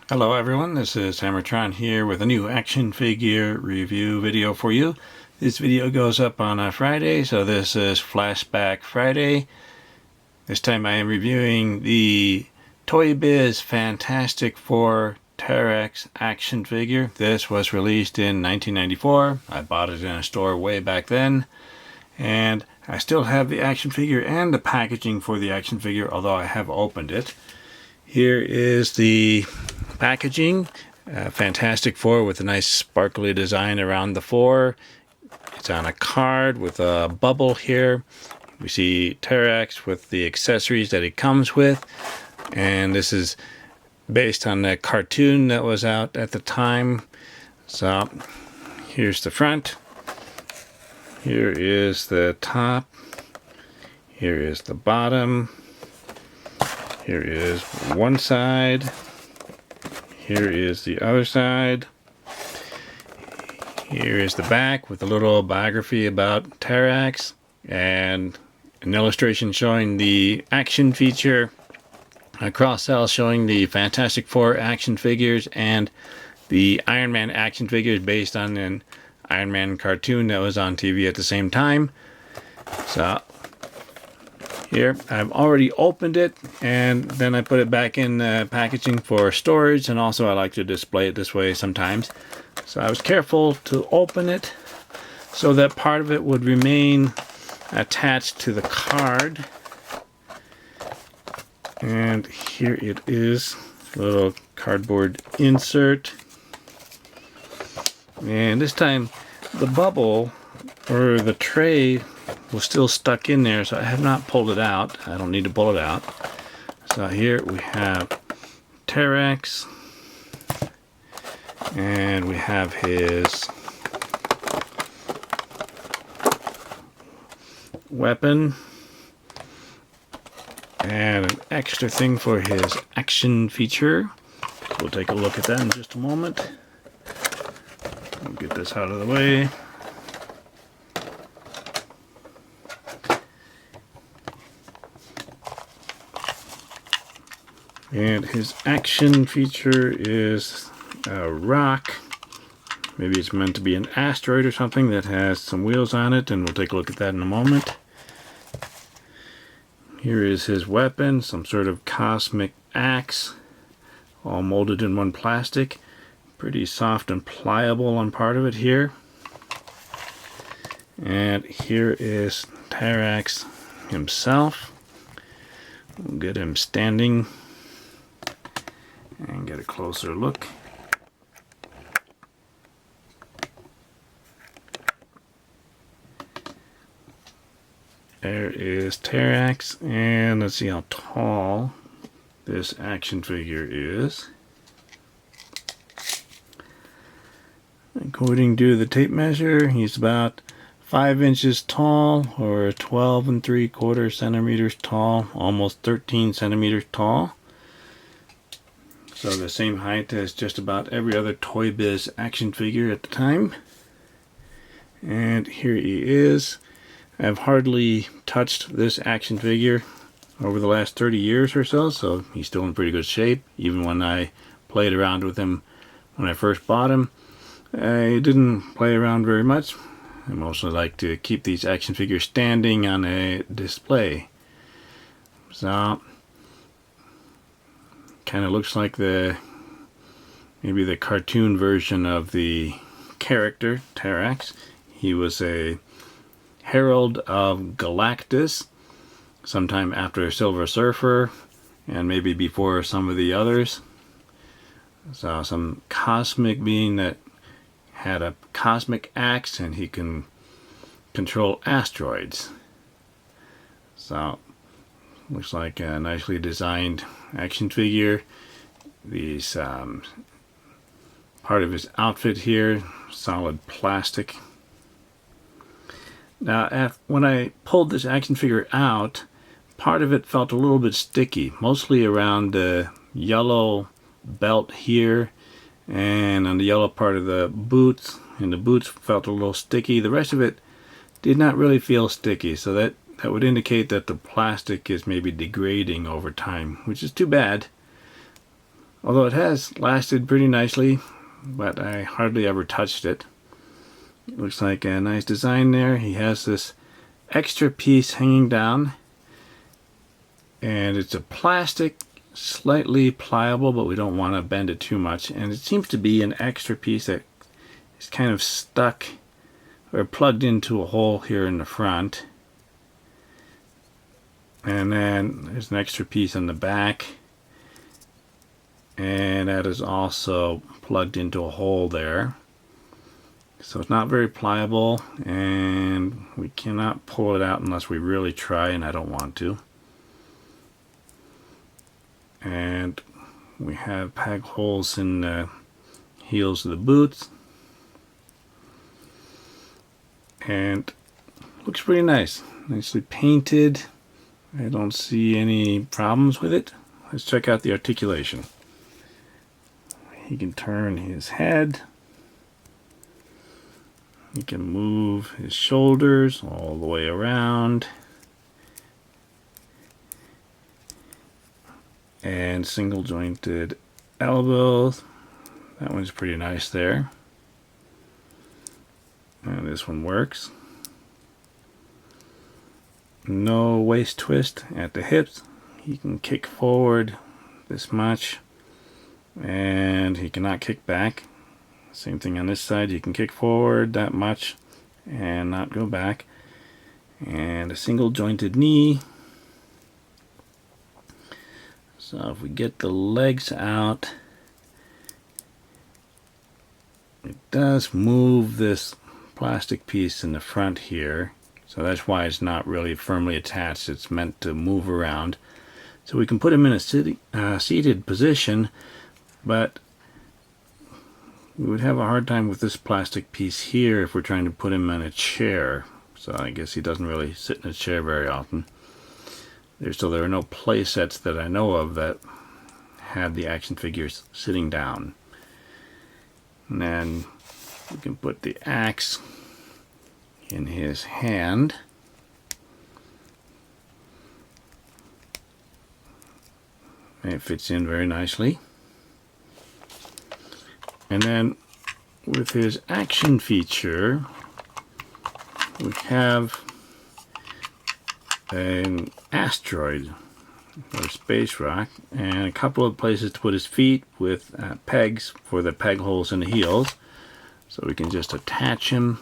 Hello everyone, this is HammerTron here with a new action figure review video for you. This video goes up on a Friday, so this is Flashback Friday. This time I am reviewing the Toy Biz Fantastic Four Terrax action figure. This was released in 1994. I bought it in a store way back then. And I still have the action figure and the packaging for the action figure, although I have opened it. Here is the packaging. Fantastic Four with a nice sparkly design around the four. It's on a card with a bubble here. We see Terrax with the accessories that it comes with. And this is based on the cartoon that was out at the time. So here's the front. Here is the top. Here is the bottom. Here is one side. Here is the other side. Here is the back with a little biography about Terrax and an illustration showing the action feature, a cross-sell showing the Fantastic Four action figures and the Iron Man action figures based on an Iron Man cartoon that was on TV at the same time. So here, I've already opened it, and then I put it back in packaging for storage, and also I like to display it this way sometimes. So I was careful to open it so that part of it would remain attached to the card. And here it is, a little cardboard insert. And this time, the bubble, or the tray, was still stuck in there, so I have not pulled it out. I don't need to pull it out. So here we have Terrax, and we have his weapon, and an extra thing for his action feature. We'll take a look at that in just a moment. We'll get this out of the way. And his action feature is a rock. Maybe it's meant to be an asteroid or something that has some wheels on it, and we'll take a look at that in a moment. Here is his weapon, some sort of cosmic axe, all molded in one plastic. Pretty soft and pliable on part of it here. And here is Terrax himself. We'll get him standing and get a closer look. There is Terrax, and let's see how tall this action figure is. According to the tape measure, he's about 5 inches tall, or 12 3/4 centimeters tall, almost 13 centimeters tall. So the same height as just about every other Toy Biz action figure at the time. And here he is. I've hardly touched this action figure over the last 30 years or so, so he's still in pretty good shape. Even when I played around with him when I first bought him, I didn't play around very much. I mostly like to keep these action figures standing on a display. So kind of looks like maybe the cartoon version of the character Terrax. He was a herald of Galactus sometime after Silver Surfer, and maybe before some of the others. So some cosmic being that had a cosmic axe, and he can control asteroids. So looks like a nicely designed action figure. These part of his outfit here, solid plastic. Now, when I pulled this action figure out, part of it felt a little bit sticky, mostly around the yellow belt here and on the yellow part of the boots, and the boots felt a little sticky. The rest of it did not really feel sticky, so that would indicate that the plastic is maybe degrading over time, which is too bad. although it has lasted pretty nicely, but I hardly ever touched it. It looks like a nice design there. He has this extra piece hanging down, and it's a plastic, slightly pliable, but we don't want to bend it too much. And it seems to be an extra piece that is kind of stuck or plugged into a hole here in the front. And then there's an extra piece on the back, and that is also plugged into a hole there. So it's not very pliable, and we cannot pull it out unless we really try, and I don't want to. And we have peg holes in the heels of the boots, and looks pretty nice, nicely painted. I don't see any problems with it. Let's check out the articulation. He can turn his head. He can move his shoulders all the way around. And single jointed elbows. That one's pretty nice there. And this one works. No waist twist at the hips. He can kick forward this much, and he cannot kick back. Same thing on this side. You can kick forward that much and not go back. And a single jointed knee. So if we get the legs out, it does move this plastic piece in the front here. So that's why it's not really firmly attached. It's meant to move around. So we can put him in a seated position, but we would have a hard time with this plastic piece here if we're trying to put him in a chair. So I guess he doesn't really sit in a chair very often. So there are no play sets that I know of that have the action figures sitting down. And then we can put the axe in his hand. And it fits in very nicely. And then with his action feature, we have an asteroid or space rock and a couple of places to put his feet with pegs for the peg holes in the heels. So we can just attach him.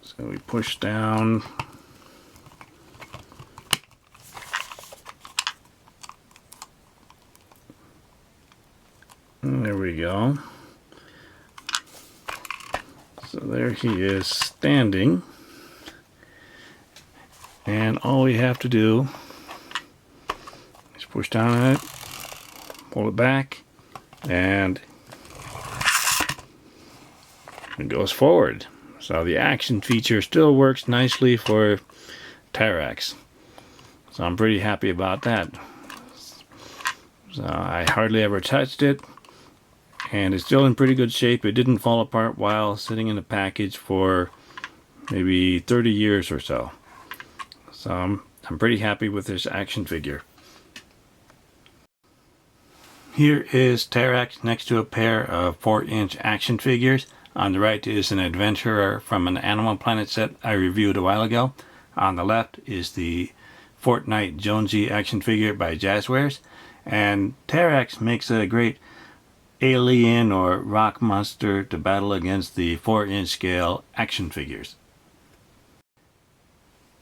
So we push down. And there we go. So there he is standing. And all we have to do is push down on it, pull it back, and it goes forward. So the action feature still works nicely for Terrax. So I'm pretty happy about that. So I hardly ever touched it, and it's still in pretty good shape. It didn't fall apart while sitting in the package for maybe 30 years or so. So I'm pretty happy with this action figure. Here is Terrax next to a pair of 4-inch action figures. On the right is an adventurer from an Animal Planet set I reviewed a while ago. On the left is the Fortnite Jonesy action figure by Jazzwares. And Terrax makes a great alien or rock monster to battle against the 4-inch scale action figures.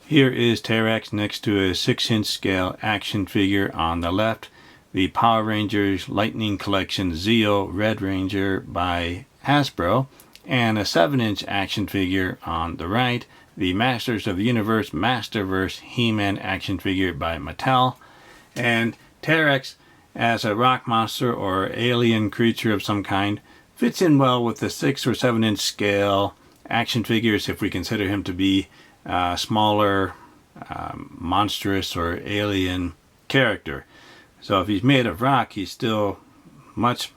Here is Terrax next to a 6-inch scale action figure on the left. The Power Rangers Lightning Collection Zeo Red Ranger by Hasbro. And a 7-inch action figure on the right, the Masters of the Universe Masterverse He-Man action figure by Mattel. And Terrax, as a rock monster or alien creature of some kind, fits in well with the 6 or 7-inch scale action figures if we consider him to be a smaller, monstrous or alien character. So if he's made of rock, he's still much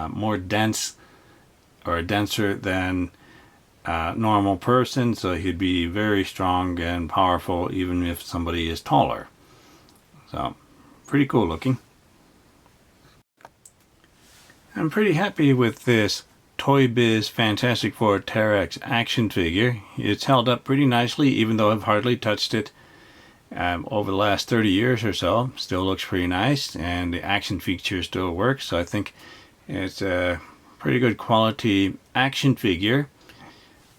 more dense or denser than normal person, so he'd be very strong and powerful even if somebody is taller. So, pretty cool looking. I'm pretty happy with this Toy Biz Fantastic Four Terrax action figure. It's held up pretty nicely, even though I've hardly touched it over the last 30 years or so. Still looks pretty nice, and the action feature still works, so I think it's a pretty good quality action figure.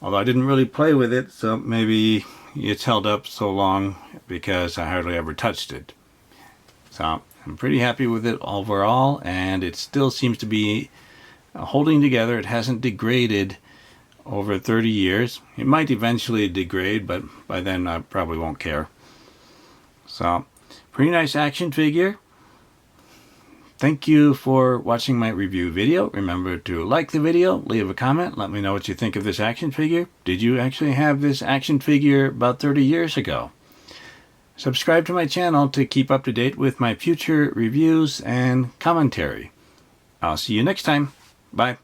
Although I didn't really play with it, so maybe it's held up so long because I hardly ever touched it. So I'm pretty happy with it overall, and it still seems to be holding together. It hasn't degraded over 30 years. It might eventually degrade, but by then I probably won't care. So, pretty nice action figure. Thank you for watching my review video. Remember to like the video, leave a comment, let me know what you think of this action figure. Did you actually have this action figure about 30 years ago? Subscribe to my channel to keep up to date with my future reviews and commentary. I'll see you next time. Bye.